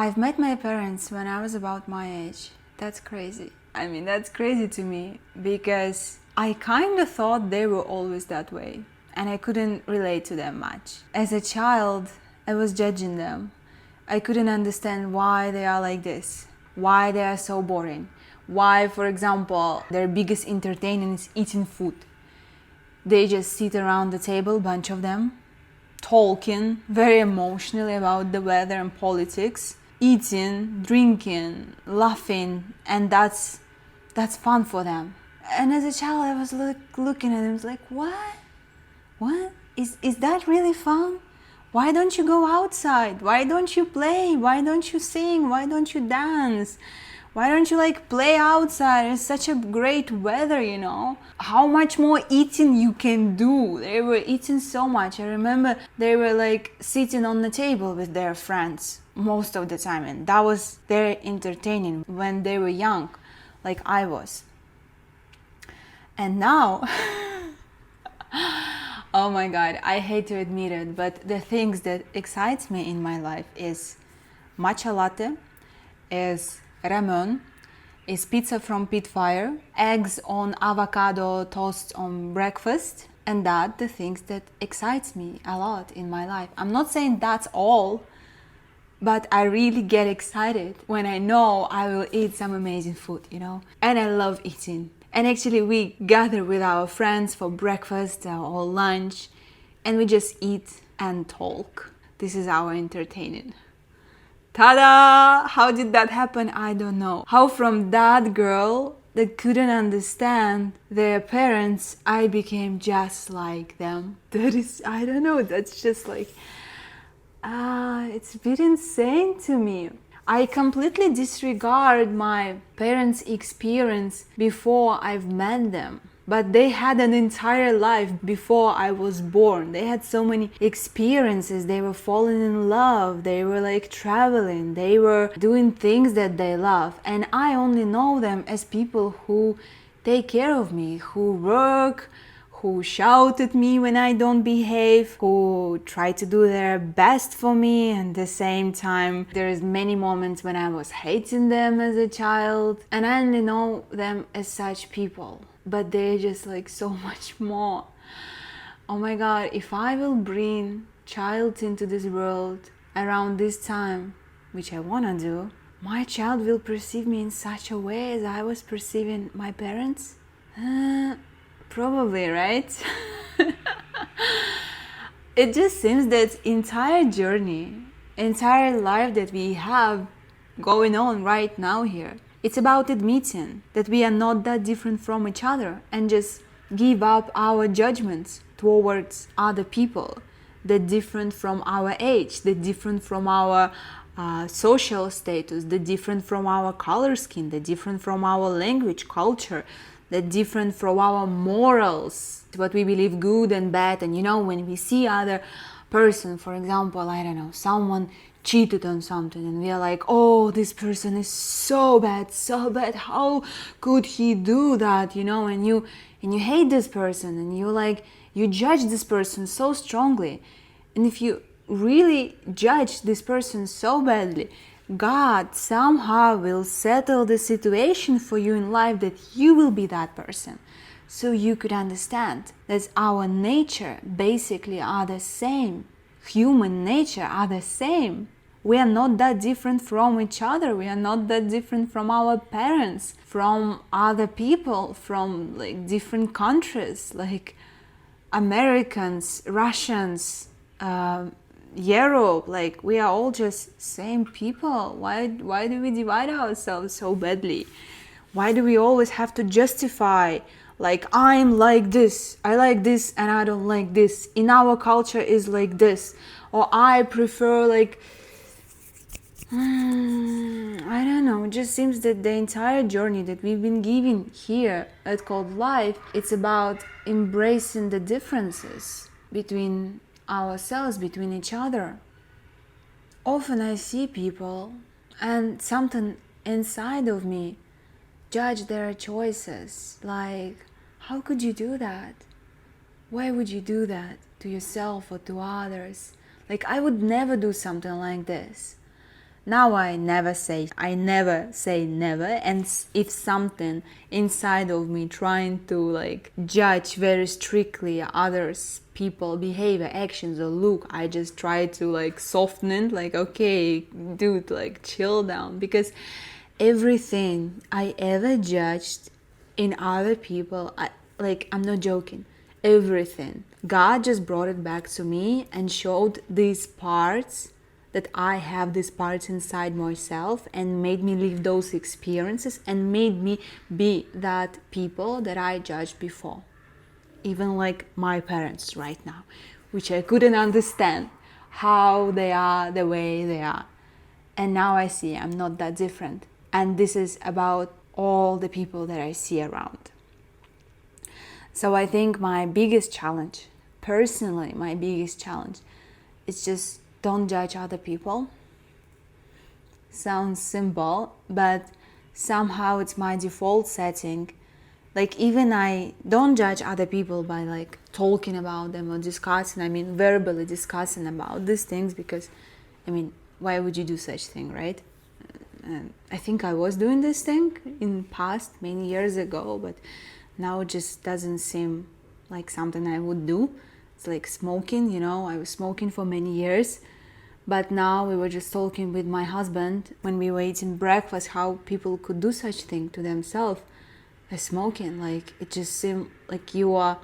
I've met my parents when I was about my age. That's crazy. I mean, that's crazy to me because I kind of thought they were always that way and I couldn't relate to them much. As a child, I was judging them. I couldn't understand why they are like this, why they are so boring, why, for example, their biggest entertainment is eating food. They just sit around the table, bunch of them, talking very emotionally about the weather and politics, eating, drinking, laughing, and that's fun for them. And as a child, I was looking at them, like, what is that really fun? Why don't you go outside? Why don't you play? Why don't you sing? Why don't you dance? Why don't you play outside? It's such a great weather, you know. How much more eating you can do? They were eating so much. I remember they were sitting on the table with their friends most of the time, and that was their entertaining when they were young, like I was. And now, oh my God, I hate to admit it, but the things that excites me in my life is matcha latte, is ramen, is pizza from Pitfire, eggs on avocado toast on breakfast, and that the things that excites me a lot in my life. I'm not saying that's all, but I really get excited when I know I will eat some amazing food, you know? And I love eating. And actually we gather with our friends for breakfast or lunch, and we just eat and talk. This is our entertaining. Ta-da! How did that happen? I don't know. How from that girl that couldn't understand their parents, I became just like them. That is, I don't know, that's just it's a bit insane to me. I completely disregard my parents' experience before I've met them. But they had an entire life before I was born. They had so many experiences. They were falling in love. They were traveling. They were doing things that they love. And I only know them as people who take care of me, who work, who shout at me when I don't behave, who try to do their best for me. And at the same time, there's many moments when I was hating them as a child. And I only know them as such people. But they're just so much more. Oh my God, if I will bring child into this world around this time, which I wanna do, my child will perceive me in such a way as I was perceiving my parents? Probably, right? It just seems that entire journey, entire life that we have going on right now here, it's about admitting that we are not that different from each other and just give up our judgments towards other people that different from our age, that different from our social status, that different from our color skin, that different from our language, culture, that different from our morals, what we believe good and bad. And you know, when we see other person, for example, I don't know, someone cheated on something and we are like, oh, this person is so bad, how could he do that, you know? And you hate this person and you judge this person so strongly. And if you really judge this person so badly, God somehow will settle the situation for you in life that you will be that person. So you could understand that our nature basically are the same. Human nature are the same. We are not that different from each other. We are not that different from our parents, from other people, from different countries, like Americans, Russians, Europe. We are all just same people. Why do we divide ourselves so badly? Why do we always have to justify I'm like this, I like this and I don't like this, in our culture is like this, or I prefer I don't know, it just seems that the entire journey that we've been given here at Called Life, it's about embracing the differences between ourselves, between each other. Often I see people and something inside of me judge their choices, how could you do that? Why would you do that to yourself or to others? I would never do something like this. Now I never say never, and if something inside of me trying to like judge very strictly others, people, behavior, actions or look, I just try to like soften it, like okay, dude, like chill down, because everything I ever judged in other people, I'm not joking, everything, God just brought it back to me and showed these parts, that I have these parts inside myself, and made me live those experiences and made me be that people that I judged before. Even like my parents right now, which I couldn't understand how they are the way they are. And now I see I'm not that different. And this is about all the people that I see around. So I think my biggest challenge, personally, my biggest challenge, is just don't judge other people. Sounds simple, but somehow it's my default setting. Like even I don't judge other people by like talking about them or discussing, verbally discussing about these things, because why would you do such thing, right? And I think I was doing this thing in past many years ago, but now it just doesn't seem like something I would do. It's like smoking, I was smoking for many years, but now we were just talking with my husband when we were eating breakfast how people could do such thing to themselves as smoking. Like it just seemed like you are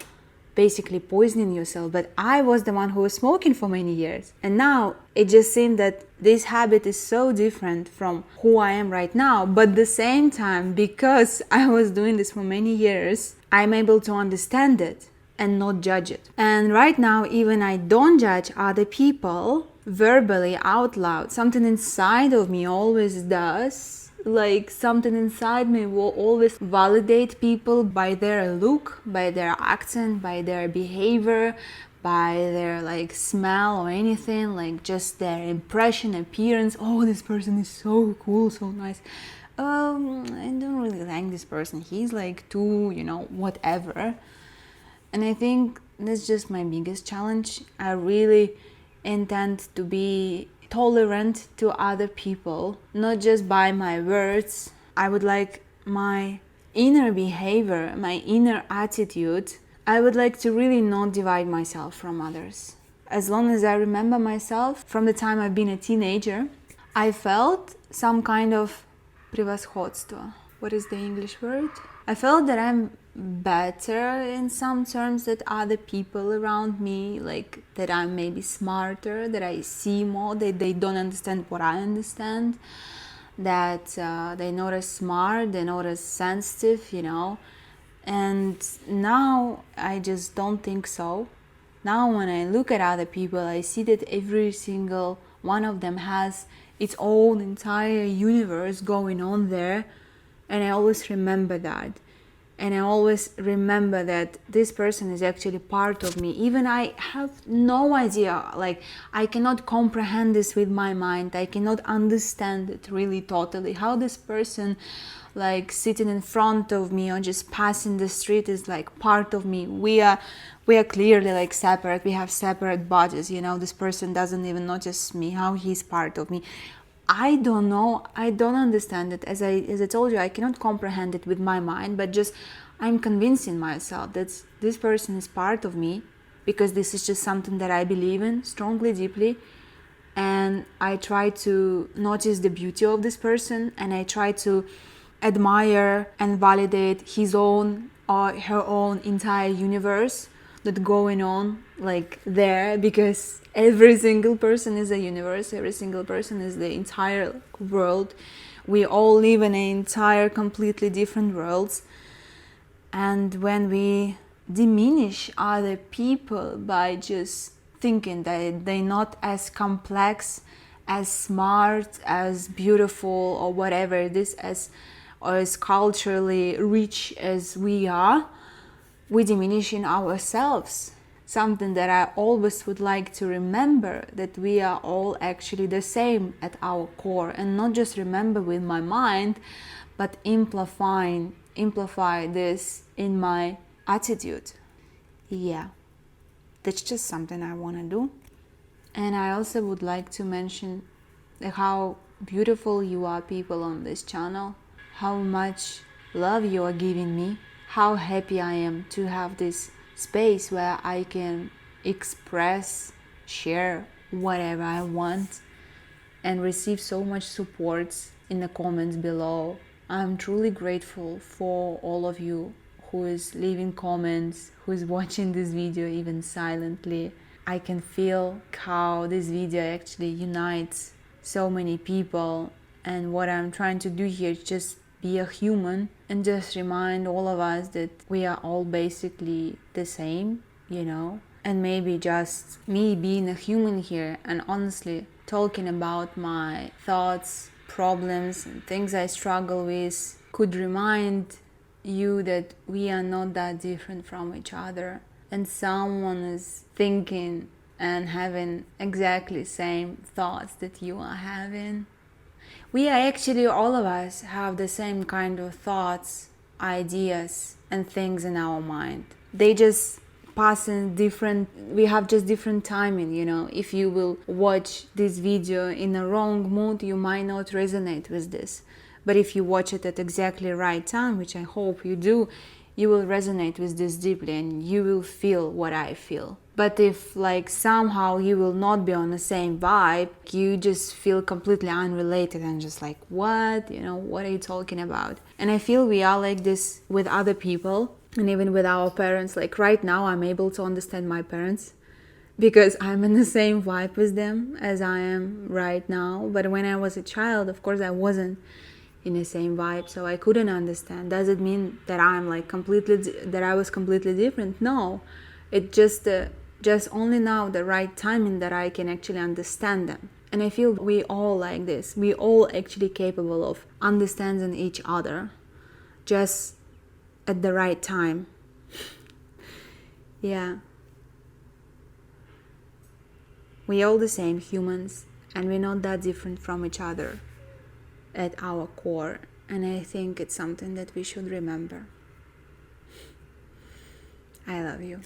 basically poisoning yourself. But I was the one who was smoking for many years, and now it just seemed that this habit is so different from who I am right now. But at the same time, because I was doing this for many years, I'm able to understand it and not judge it. And right now, even I don't judge other people verbally out loud. Something inside of me always does. Like something inside me will always validate people by their look, by their accent, by their behavior, by their like smell or anything, like just their impression, appearance. Oh, this person is so cool, so nice. I don't really like this person. He's like too, whatever. And I think that's just my biggest challenge. I really intend to be tolerant to other people, not just by my words. I would like my inner behavior, my inner attitude, I would like to really not divide myself from others. As long as I remember myself, from the time I've been a teenager, I felt some kind of превосходство. What is the English word? I felt that I'm better in some terms than other people around me, like that I'm maybe smarter, that I see more, that they don't understand what I understand, that they're not as smart, they're not as sensitive, And now I just don't think so. Now when I look at other people, I see that every single one of them has its own entire universe going on there, and I always remember that. And I always remember that this person is actually part of me. Even I have no idea, like I cannot comprehend this with my mind. I cannot understand it really totally. How this person like sitting in front of me or just passing the street is like part of me. We are clearly like separate. We have separate bodies, This person doesn't even notice me, how he's part of me. I don't know. I don't understand it. As I told you, I cannot comprehend it with my mind, but just I'm convincing myself that this person is part of me, because this is just something that I believe in strongly, deeply. And I try to notice the beauty of this person, and I try to admire and validate his own or her own entire universe that's going on like there, because every single person is a universe, every single person is the entire world. We all live in an entire completely different worlds. And when we diminish other people by just thinking that they're not as complex, as smart, as beautiful, or whatever it is, or as culturally rich as we are, we diminish in ourselves. Something that I always would like to remember, that we are all actually the same at our core, and not just remember with my mind, but amplify this in my attitude. Yeah, that's just something I want to do. And I also would like to mention how beautiful you are, people on this channel, how much love you are giving me, how happy I am to have this space where I can express, share whatever I want, and receive so much support in the comments below. I'm truly grateful for all of you who is leaving comments, who is watching this video even silently. I can feel how this video actually unites so many people, and what I'm trying to do here is just be a human and just remind all of us that we are all basically the same, and maybe just me being a human here and honestly talking about my thoughts, problems, and things I struggle with could remind you that we are not that different from each other, and someone is thinking and having exactly same thoughts that you are having. We are actually, all of us have the same kind of thoughts, ideas, and things in our mind. They just pass in different, we have just different timing, If you will watch this video in a wrong mood, you might not resonate with this. But if you watch it at exactly right time, which I hope you do, you will resonate with this deeply and you will feel what I feel. But if somehow you will not be on the same vibe, you just feel completely unrelated and just what? What are you talking about? And I feel we are like this with other people and even with our parents. Right now I'm able to understand my parents because I'm in the same vibe with them as I am right now. But when I was a child, of course I wasn't in the same vibe, so I couldn't understand. Does it mean that I'm that I was completely different? No, it just only now the right timing that I can actually understand them. And I feel we all like this. We all actually capable of understanding each other, just at the right time. Yeah, we all the same humans, and we're not that different from each other at our core, and I think it's something that we should remember. I love you.